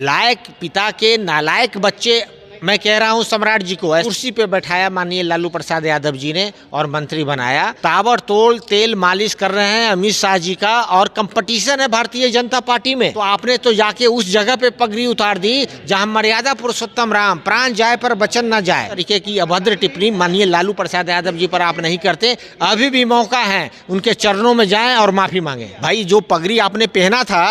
लायक पिता के नालायक बच्चे, मैं कह रहा हूं सम्राट जी को कुर्सी पे बैठाया माननीय लालू प्रसाद यादव जी ने और मंत्री बनाया। ताबड़तोड़ तेल मालिश कर रहे हैं अमित शाह जी का, और कंपटीशन है भारतीय जनता पार्टी में। तो आपने तो जाके उस जगह पे पगड़ी उतार दी जहां मर्यादा पुरुषोत्तम राम, प्राण जाए पर वचन न जाए तरीके की अभद्र टिप्पणी माननीय लालू प्रसाद यादव जी पर आप नहीं करते। अभी भी मौका है, उनके चरणों में जाएं और माफी मांगे। भाई जो पगड़ी आपने पहना था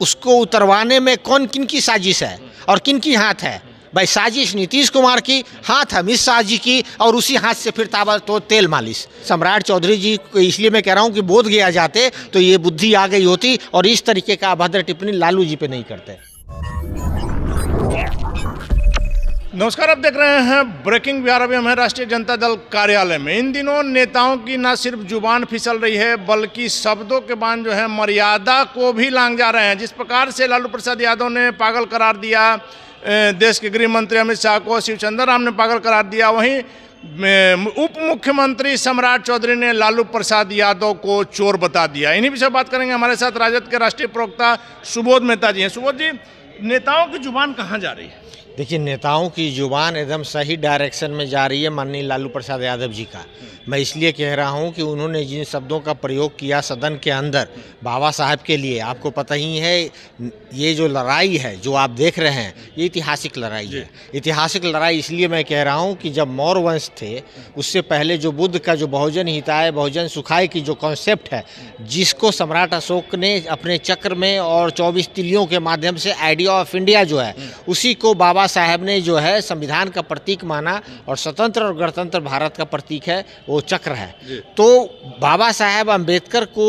उसको उतरवाने में कौन किन की साजिश है और किन की हाथ है? भाई साजिश नीतीश कुमार की, हाथ अमित शाह जी की, और उसी हाथ से फिर ताबड़तोड़ तेल मालिश। सम्राट चौधरी जी को इसलिए मैं कह रहा हूं कि बोध गया जाते तो ये बुद्धि आ गई होती और इस तरीके का अभद्र टिप्पणी लालू जी पे नहीं करते। नमस्कार, आप देख रहे हैं ब्रेकिंग बिहार। अभी हम हैं राष्ट्रीय जनता दल कार्यालय में। इन दिनों नेताओं की न सिर्फ जुबान फिसल रही है बल्कि शब्दों के बाण जो है मर्यादा को भी लांघ जा रहे हैं। जिस प्रकार से लालू प्रसाद यादव ने पागल करार दिया देश के गृह मंत्री अमित शाह को, शिवचंद्र राम ने पागल करार दिया, वहीं उप मुख्यमंत्री सम्राट चौधरी ने लालू प्रसाद यादव को चोर बता दिया। इन्हीं विषय बात करेंगे। हमारे साथ राजद के राष्ट्रीय प्रवक्ता सुबोध मेहता जी हैं। सुबोध जी, नेताओं की जुबान कहाँ जा रही है? देखिए, नेताओं की जुबान एकदम सही डायरेक्शन में जा रही है माननीय लालू प्रसाद यादव जी का। मैं इसलिए कह रहा हूं कि उन्होंने जिन शब्दों का प्रयोग किया सदन के अंदर बाबा साहब के लिए, आपको पता ही है ये जो लड़ाई है जो आप देख रहे हैं ये ऐतिहासिक लड़ाई है। ऐतिहासिक लड़ाई इसलिए मैं कह रहा हूं कि जब मौर्य वंश थे उससे पहले जो बुद्ध का जो बहुजन हिताय बहुजन सुखाय की जो कॉन्सेप्ट है, जिसको सम्राट अशोक ने अपने चक्र में और 24 तिलियों के माध्यम से आइडिया ऑफ इंडिया जो है उसी को बाबा साहब ने जो है संविधान का प्रतीक माना, और स्वतंत्र और गणतंत्र भारत का प्रतीक है वो चक्र है। तो बाबा साहब अम्बेडकर को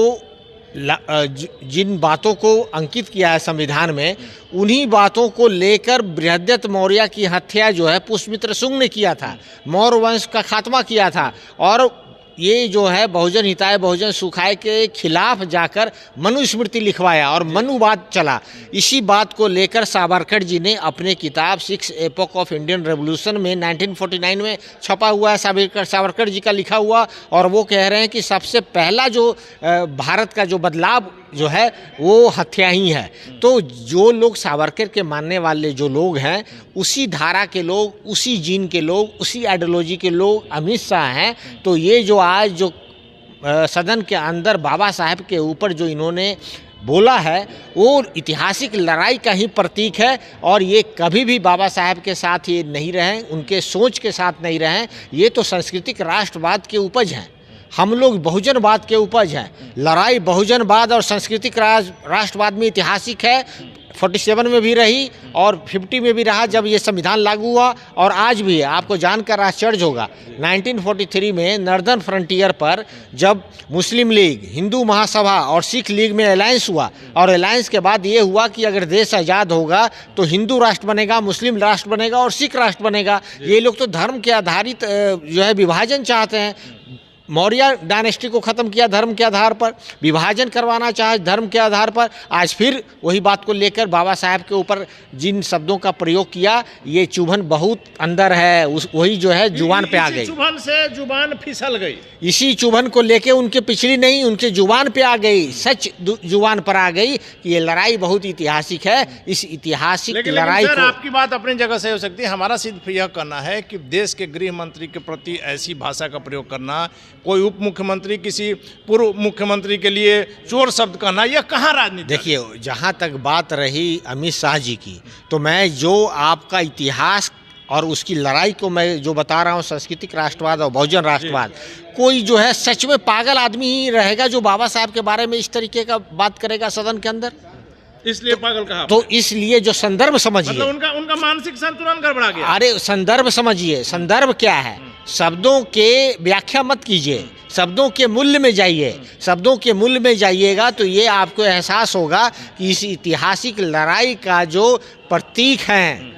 जिन बातों को अंकित किया है संविधान में, उन्हीं बातों को लेकर बृहद्रथ मौर्य की हत्या जो है पुष्यमित्र शुंग ने किया था, मौर्य वंश का खात्मा किया था, और ये जो है बहुजन हिताय बहुजन सुखाय के खिलाफ जाकर मनुस्मृति लिखवाया और मनुवाद चला। इसी बात को लेकर सावरकर जी ने अपने किताब 6 एपोक ऑफ इंडियन रेवोल्यूशन में 1949 में छपा हुआ है, सावरकर जी का लिखा हुआ, और वो कह रहे हैं कि सबसे पहला जो भारत का जो बदलाव जो है वो हत्या ही है। तो जो लोग सावरकर के मानने वाले जो लोग हैं, उसी धारा के लोग, उसी जीन के लोग, उसी आइडियोलॉजी के लोग अमित शाह हैं। तो ये जो आज जो सदन के अंदर बाबा साहब के ऊपर जो इन्होंने बोला है वो ऐतिहासिक लड़ाई का ही प्रतीक है, और ये कभी भी बाबा साहब के साथ ये नहीं रहे, उनके सोच के साथ नहीं रहे। ये तो सांस्कृतिक राष्ट्रवाद के उपज हैं, हम लोग बहुजनवाद के उपज हैं। लड़ाई बहुजनवाद और सांस्कृतिक राष्ट्रवाद में ऐतिहासिक है। 47 में भी रही और 50 में भी रहा जब ये संविधान लागू हुआ, और आज भी है। आपको जानकर आश्चर्य होगा 1943 में नॉर्दर्न फ्रंटियर पर जब मुस्लिम लीग, हिंदू महासभा और सिख लीग में अलायंस हुआ, और अलायंस के बाद ये हुआ कि अगर देश आज़ाद होगा तो हिंदू राष्ट्र बनेगा, मुस्लिम राष्ट्र बनेगा और सिख राष्ट्र बनेगा। ये लोग तो धर्म के आधारित जो है विभाजन चाहते हैं। मौर्य डायनेस्टी को ख़त्म किया धर्म के आधार पर, विभाजन करवाना चाहे धर्म के आधार पर। आज फिर वही बात को लेकर बाबा साहब के ऊपर जिन शब्दों का प्रयोग किया, ये चुभन बहुत अंदर है, वही जो है जुबान पे आ गई। चुभन से जुबान फिसल गई। इसी चुभन को लेके उनके पिछली नहीं, उनके जुबान पे आ गई, सच जुबान पर आ गई कि ये लड़ाई बहुत ऐतिहासिक है। इस ऐतिहासिक लड़ाई को, आपकी बात अपनी जगह से हो सकती है, हमारा सिर्फ यह कहना है कि देश के गृह मंत्री के प्रति ऐसी भाषा का प्रयोग करना, कोई उप मुख्यमंत्री किसी पूर्व मुख्यमंत्री के लिए चोर शब्द कहना, यह कहाँ राजनीति? देखिए, जहाँ तक बात रही अमित शाह जी की, तो मैं जो आपका इतिहास और उसकी लड़ाई को मैं जो बता रहा हूँ, सांस्कृतिक राष्ट्रवाद और बहुजन राष्ट्रवाद, कोई जो है सच में पागल आदमी ही रहेगा जो बाबा साहब के बारे में इस तरीके का बात करेगा सदन के अंदर। इसलिए पागल कहा। तो इसलिए जो संदर्भ समझिए, मतलब उनका मानसिक संतुलन गड़बड़ा गया। अरे संदर्भ समझिए, संदर्भ क्या है? शब्दों के व्याख्या मत कीजिए, शब्दों के मूल्य में जाइए। शब्दों के मूल्य में जाइएगा तो ये आपको एहसास होगा कि इस ऐतिहासिक लड़ाई का जो प्रतीक हैं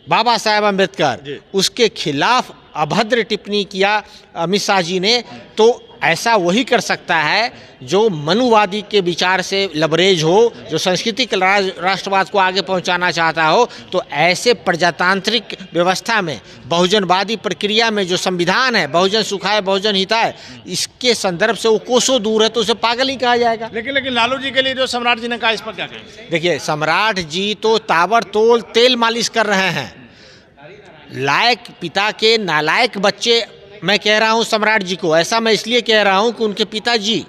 बाबा साहेब अम्बेडकर, उसके खिलाफ अभद्र टिप्पणी किया अमित शाह जी ने। तो ऐसा वही कर सकता है जो मनुवादी के विचार से लबरेज हो, जो सांस्कृतिक राष्ट्रवाद को आगे पहुंचाना चाहता हो। तो ऐसे प्रजातांत्रिक व्यवस्था में, बहुजनवादी प्रक्रिया में जो संविधान है, बहुजन सुखाय बहुजन हिताय, इसके संदर्भ से वो कोसों दूर है, तो उसे पागल ही कहा जाएगा। लेकिन लालू जी के लिए जो सम्राट जी ने कहा, इस पर क्या कहेंगे? देखिए, सम्राट जी तो ताबड़तोड़ तेल मालिश कर रहे हैं। लायक पिता के नालायक बच्चे, मैं कह रहा हूँ सम्राट जी को, ऐसा मैं इसलिए कह रहा हूँ कि उनके पिताजी,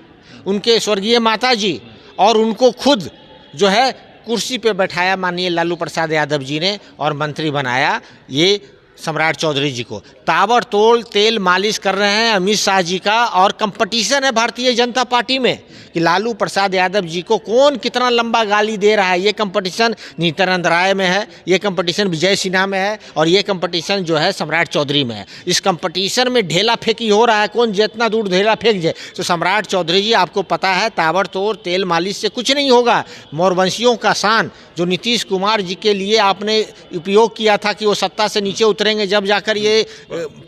उनके स्वर्गीय माताजी और उनको खुद जो है कुर्सी पे बैठाया माननीय लालू प्रसाद यादव जी ने और मंत्री बनाया ये सम्राट चौधरी जी को। ताबड़तोड़ तेल मालिश कर रहे हैं अमित शाह जी का, और कंपटीशन है भारतीय जनता पार्टी में कि लालू प्रसाद यादव जी को कौन कितना लंबा गाली दे रहा है। ये कंपटीशन नित्यानंद राय में है, ये कंपटीशन विजय सिन्हा में है, और ये कंपटीशन जो है सम्राट चौधरी में है। इस कंपटीशन में ढेला फेंकी हो रहा है, कौन जितना दूर ढेला फेंक जाए। तो सम्राट चौधरी जी, आपको पता है ताबड़तोड़ तेल मालिश से कुछ नहीं होगा। मोरवंशियों का शान जो नीतीश कुमार जी के लिए आपने उपयोग किया था कि वो सत्ता से नीचे उतरेंगे जब जाकर ये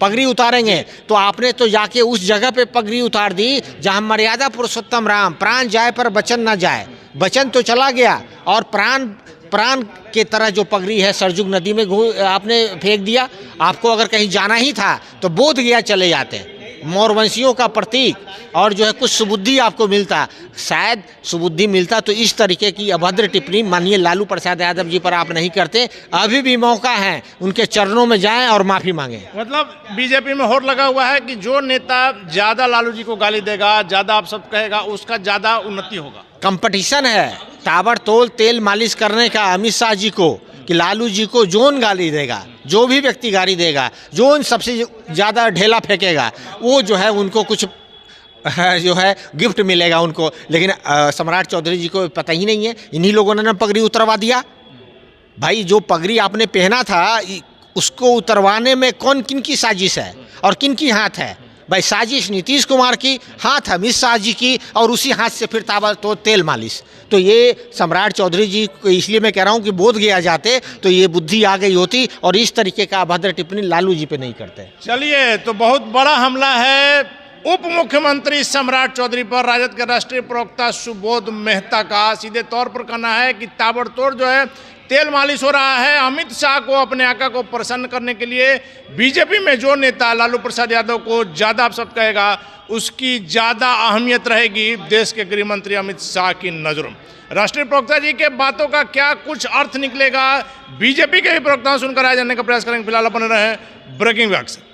पगड़ी उतारेंगे, तो आपने तो जाके उस जगह पे पगड़ी उतार दी जहां मर्यादा पुरुषोत्तम राम, प्राण जाए पर वचन ना जाए। वचन तो चला गया और प्राण के तरह जो पगड़ी है सरजुग नदी में आपने फेंक दिया। आपको अगर कहीं जाना ही था तो बोध गया चले जाते, मोरवंशियों का प्रतीक, और जो है कुछ सुबुद्धि आपको मिलता, शायद सुबुद्धि मिलता तो इस तरीके की अभद्र टिप्पणी माननीय लालू प्रसाद यादव जी पर आप नहीं करते। अभी भी मौका है, उनके चरणों में जाएं और माफ़ी मांगें। मतलब बीजेपी में होड़ लगा हुआ है कि जो नेता ज़्यादा लालू जी को गाली देगा, ज़्यादा आप सब कहेगा, उसका ज़्यादा उन्नति होगा। कंपटीशन है ताबड़तोड़ तेल मालिश करने का अमित शाह जी को, कि लालू जी को जोन गाली देगा, जो भी व्यक्ति गाली देगा, जोन सबसे ज़्यादा ढेला फेंकेगा, वो जो है उनको कुछ जो है गिफ्ट मिलेगा उनको। लेकिन सम्राट चौधरी जी को पता ही नहीं है, इन्हीं लोगों ने पगड़ी उतरवा दिया। भाई, जो पगड़ी आपने पहना था उसको उतरवाने में कौन किन की साजिश है और किन की हाथ है? भाई, साजिश नीतीश कुमार की, हाथ अमित शाह जी की, और उसी हाथ से फिर ताबड़तोड़ तेल मालिश। तो ये सम्राट चौधरी जी को इसलिए मैं कह रहा हूँ कि बोध गया जाते तो ये बुद्धि आ गई होती, और इस तरीके का अभद्र टिप्पणी लालू जी पे नहीं करते। चलिए, तो बहुत बड़ा हमला है उप मुख्यमंत्री सम्राट चौधरी पर राजद के राष्ट्रीय प्रवक्ता सुबोध मेहता का। सीधे तौर पर कहना है कि ताबड़तोड़ जो है तेल मालिश हो रहा है अमित शाह को, अपने आका को प्रसन्न करने के लिए। बीजेपी में जो नेता लालू प्रसाद यादव को ज़्यादा आप सब कहेगा, उसकी ज़्यादा अहमियत रहेगी देश के गृह मंत्री अमित शाह की नज़रों में। राष्ट्रीय प्रवक्ता जी के बातों का क्या कुछ अर्थ निकलेगा, बीजेपी के भी प्रवक्ताओं सुनकर आ जाने का प्रयास करेंगे। फिलहाल अपने रहे ब्रेकिंग विभाग से।